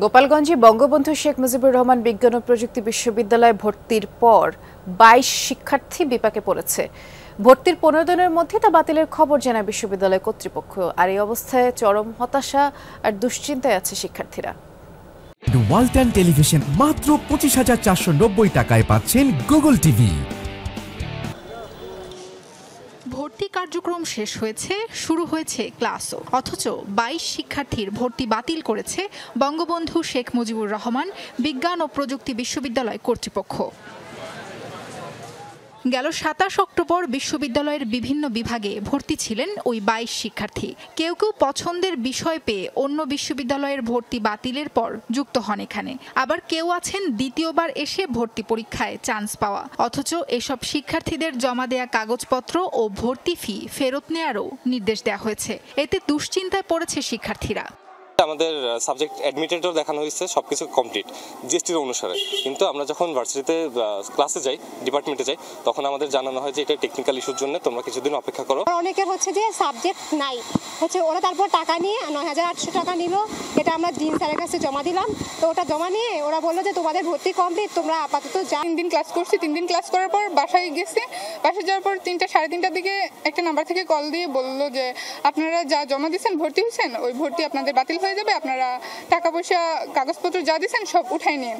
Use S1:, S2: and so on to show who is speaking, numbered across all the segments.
S1: গোপালগঞ্জে বঙ্গবন্ধু শেখ মুজিবুর রহমান বিজ্ঞান ও প্রযুক্তি বিশ্ববিদ্যালয়ে ভর্তির পর ২২ শিক্ষার্থী বিপাকে পড়েছে। ভর্তির ১৫ দিনের মধ্যে তা বাতিলের খবর জানায় বিশ্ববিদ্যালয় কর্তৃপক্ষ। আর এই অবস্থায় চরম হতাশা আর দুশ্চিন্তায় আছে শিক্ষার্থীরা।
S2: ওয়ালটন টেলিভিশন মাত্র ২৫,৪৯০ টাকায় পাচ্ছেন গুগল টিভি।
S3: ভর্তি কার্যক্রম শেষ হয়েছে, শুরু হয়েছে ক্লাসও, অথচ ২২ শিক্ষার্থীর ভর্তি বাতিল করেছে বঙ্গবন্ধু শেখ মুজিবুর রহমান বিজ্ঞান ও প্রযুক্তি বিশ্ববিদ্যালয় কর্তৃপক্ষ। গেল ২৭ অক্টোবর বিশ্ববিদ্যালয়ের বিভিন্ন বিভাগে ভর্তি ছিলেন ওই ২২ শিক্ষার্থী। কেউ কেউ পছন্দের বিষয় পেয়ে অন্য বিশ্ববিদ্যালয়ের ভর্তি বাতিলের পর যুক্ত হন এখানে, আবার কেউ আছেন দ্বিতীয়বার এসে ভর্তি পরীক্ষায় চান্স পাওয়া। অথচ এসব শিক্ষার্থীদের জমা দেয়া কাগজপত্র ও ভর্তি ফি ফেরত নেয়ারও নির্দেশ দেওয়া হয়েছে। এতে দুশ্চিন্তায় পড়েছে শিক্ষার্থীরা।
S4: আমাদের সাবজেক্ট অ্যাডমিটেডও দেখানো হয়েছে, সবকিছু কমপ্লিট জিএসটির অনুসারে, কিন্তু আমরা যখন ভার্সিটিতে ক্লাসে যাই, ডিপার্টমেন্টে যাই, তখন আমাদের জানানো হয় যে এটা টেকনিক্যাল ইস্যুর জন্য তোমরা কিছুদিন অপেক্ষা করো।
S5: অনেকের হচ্ছে যে সাবজেক্ট নাই, হচ্ছে ওরা তারপর টাকা নিয়ে ৯,৮০০ টাকা নিল। এটা আমরা ডিন স্যারের কাছে জমা দিলাম, তো ওটা জমা নিয়ে ওরা বললো যে তোমাদের ভর্তি কমপ্লিট, তোমরা আপাতত যা।
S6: ৩ দিন ক্লাস করছি, 3 দিন ক্লাস করার পর বাসায় গেছি। বাসায় যাওয়ার পর ৩টা সাড়ে ৩টার দিকে একটা নাম্বার থেকে কল দিয়ে বললো যে আপনারা যা জমা দিয়েছেন, ভর্তি হয়েছেন, ওই ভর্তি আপনাদের বাতিল হয়ে যাবে, আপনারা টাকা পয়সা কাগজপত্র যা দিয়েছেন সব উঠাই নিন।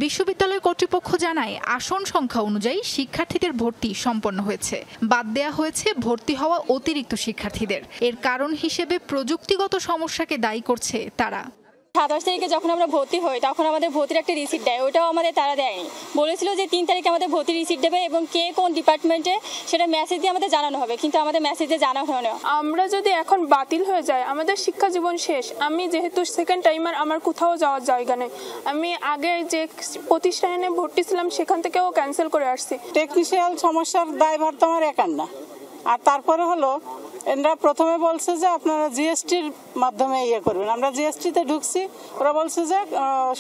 S3: বিশ্ববিদ্যালয় কর্তৃপক্ষ জানায় আসন সংখ্যা অনুযায়ী শিক্ষার্থীদের ভর্তি সম্পন্ন হয়েছে। বাদ দেয়া হয়েছে ভর্তি হওয়া অতিরিক্ত শিক্ষার্থীদের। এর কারণ হিসেবে প্রযুক্তিগত সমস্যাকে দায়ী করছে তারা।
S7: ২৭ তারিখে যখন আমরা ভর্তি হই তখন আমাদের ভর্তির একটা রিসিপ্ট দেয়, ওটাও আমাদের তারা দেয়নি। বলেছিল যে ৩ তারিখে আমাদের ভর্তির রিসিপ্ট দেবে এবং কে কোন ডিপার্টমেন্টে সেটা মেসেজ দিয়ে আমাদের জানানো হবে, কিন্তু আমাদের মেসেজে জানানো হয় না।
S8: আমরা যদি এখন বাতিল হয়ে যায় আমাদের শিক্ষা জীবন শেষ। আমি যেহেতু সেকেন্ড টাইমার, আমার কোথাও যাওয়ার জায়গা নেই। আমি আগে যে প্রতিষ্ঠানে ভর্তি ছিলাম সেখান থেকেও ক্যান্সেল করে আসছি।
S9: টেকনিক্যাল সমস্যার দায়ভার তো আমার একার না। আর তারপরে হলো এরা প্রথমে বলছে যে আপনারা জিএসটির মাধ্যমে ইয়ে করবেন, আমরা জিএসটিতে ঢুকছি, ওরা বলছে যে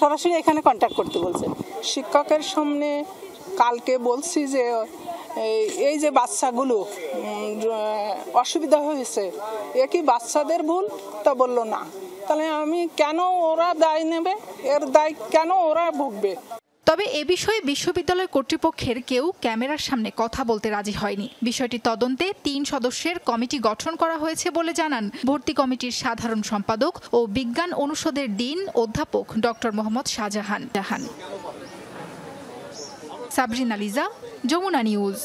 S9: সরাসরি এখানে কন্ট্যাক্ট করতে বলছে।
S6: শিক্ষকের সামনে কালকে বলছি যে এই যে বাচ্চাগুলো অসুবিধা হয়েছে, এ কি বাচ্চাদের ভুল? তা বললো না। তাহলে আমি কেন ওরা দায় নেবে, এর দায় কেন ওরা ভুগবে?
S3: তবে এ বিষয়ে বিশ্ববিদ্যালয় কর্তৃপক্ষের কেউ ক্যামেরার সামনে কথা বলতে রাজি হয়নি। বিষয়টি তদন্তে 3 সদস্যের কমিটি গঠন করা হয়েছে বলে জানান ভর্তি কমিটির সাধারণ সম্পাদক ও বিজ্ঞান অনুষদের ডিন অধ্যাপক ডক্টর মোহাম্মদ শাহজাহান। সাবরিনা লিজা, যমুনা নিউজ।